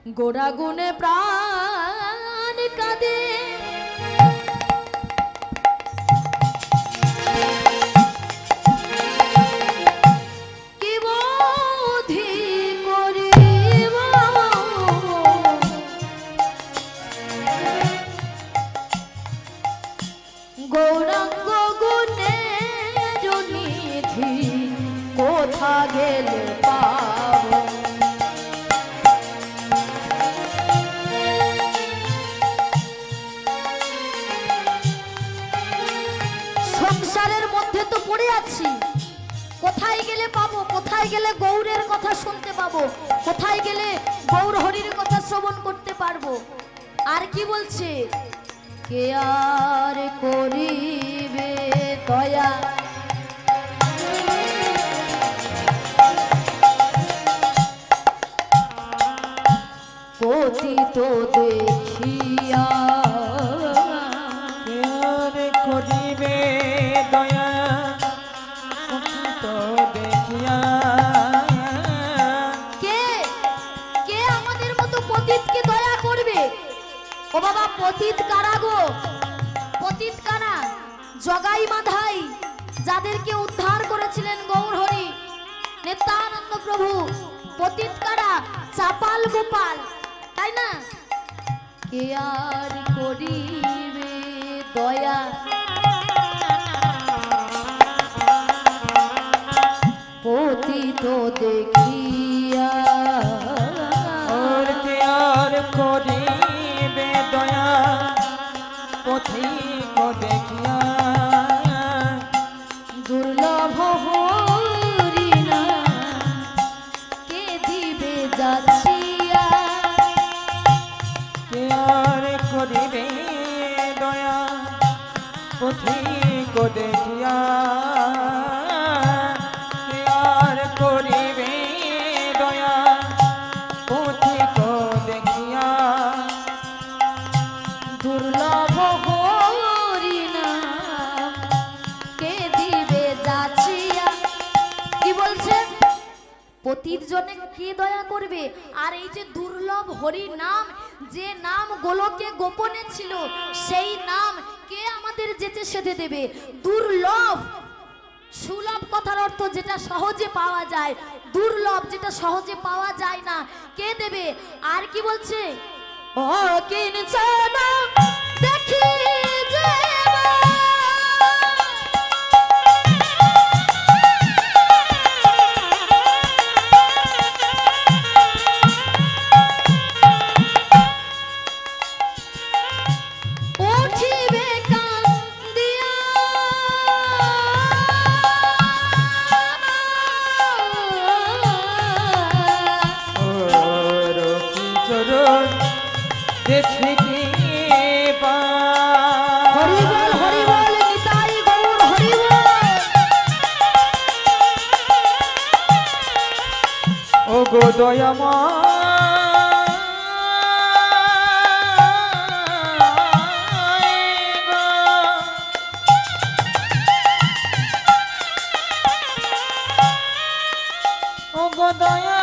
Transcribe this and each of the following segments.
গোড়া গুনে প্রাণ কাঁদে কি বোধি করিব গৌরাঙ্গ গুণে নিধি কোথা গেলে পাব সংসারের মধ্যে তো পড়ে আছি কোথায় গেলে পাবো কোথায় গেলে গৌরের কথা শুনতে পাবো কোথায় গেলে গৌর হরির কথা শ্রবণ করতে পারবো আর কি বলছে কে আর করিবে দয়া পতিত দেখিয়া কে আর করিবে দয়া পতিত দেখিয়া কে কে আমাদের মতো পতিতকে দয়া করবে ও বাবা পতিত কারা গো পতিত কারা জগাই মাধাই যাদেরকে উদ্ধার করেছিলেন গৌর হরি নিত্যানন্দ প্রভু পতিত কারা চাপাল গোপাল তাই না কে আর করিবে দয়া পতিত দেখিয়া और के और करिबे दया पथिक देखिया দুর্লভ হরি না কে দিবে যাচিয়া के और करिबे दया पथिक देखिया के और करिबे दया पथिक देखिया দুর্লভ হরি না কে দিবে যাচিয়া কি বলছে পতির জন্য কে দয়া করবে আর এই যে দুর্লভ হরি নাম যে নাম গোলকে গোপনে ছিল সেই নাম কে আমাদের যেতে সেধে দেবে দুর্লভ সুলভ কথার অর্থ যেটা সহজে পাওয়া যায় দুর্লভ যেটা সহজে পাওয়া যায় না কে দেবে আর কি বলছে ও কিনছে না দেখি যে উঠিবে কান্দিয়া और की चरण देखि হরি বল নিতাই গৌর হরি বল ओ गो दयामा ओ गो दया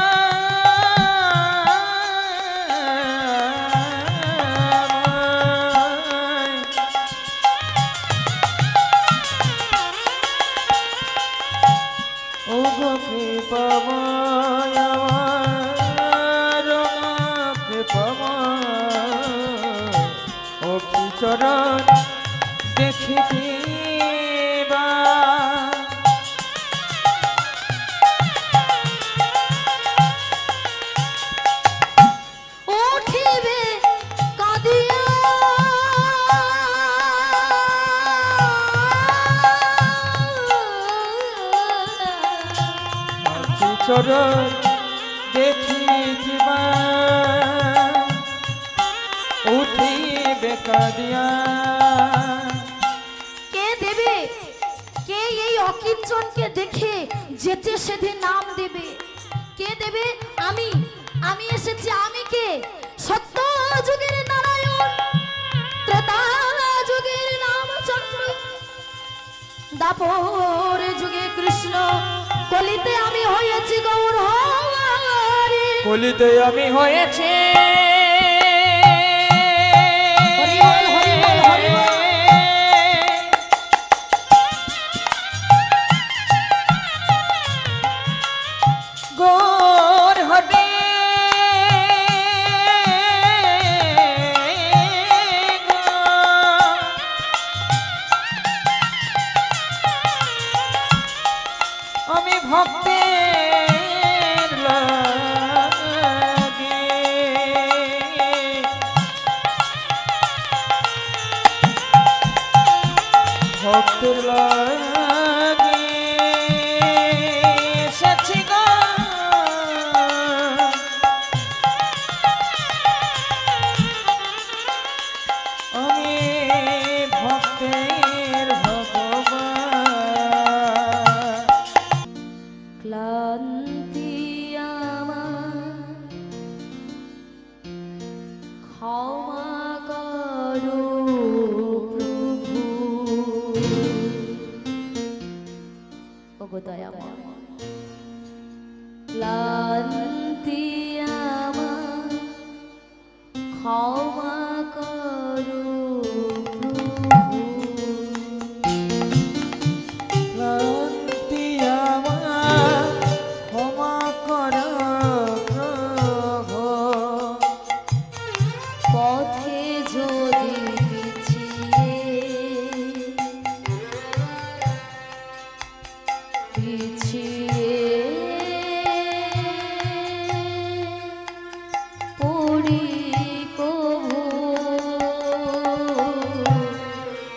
ओ गो कृपामय ओ की चरण देखि উঠিবে কাঁদিয়া চরণ দেখি উঠিবে কাঁদিয়া কে দেবে কে এই অকিঞ্চনকে দেখে যেতে সেধে নাম দেবে কে দেবে আমি আমি এসেছি আমি কে সত্য যুগের নারায়ণ ত্রেতা যুগের রামচন্দ্র দাপর যুগে কৃষ্ণ কলিতে আমি হয়েছি গৌর হরি কলিতে আমি হয়েছি তোর লাগে এসেছি গো আমি ভক্তের ভগবান ক্লান্তি আমার ক্ষমা করো প্রভু। ওগো দয়াময়, ক্লান্তি আমার ক্ষমা করো প্রভু। ক্লান্তি আমার ক্ষমা কর প্রভু পথে যদি পিছিয়ে পড়ি কভু,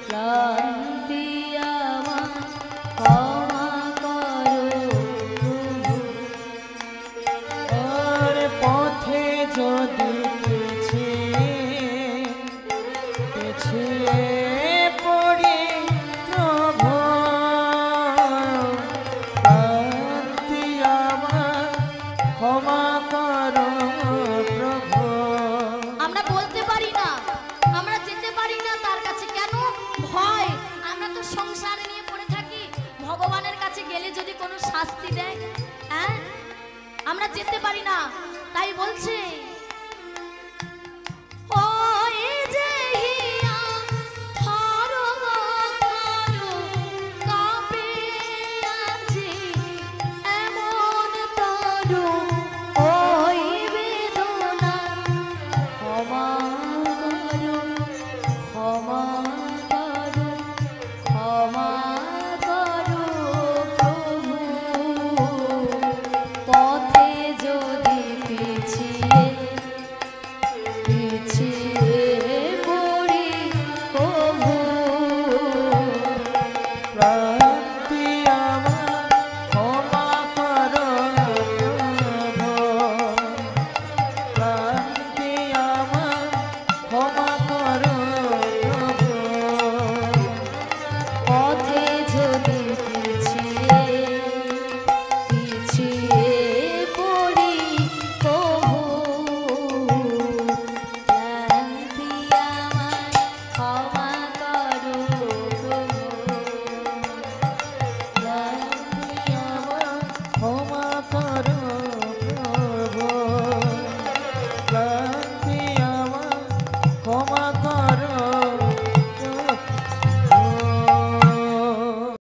ক্লান্তি আমার ক্ষমা করো প্রভু। আর পথে যদি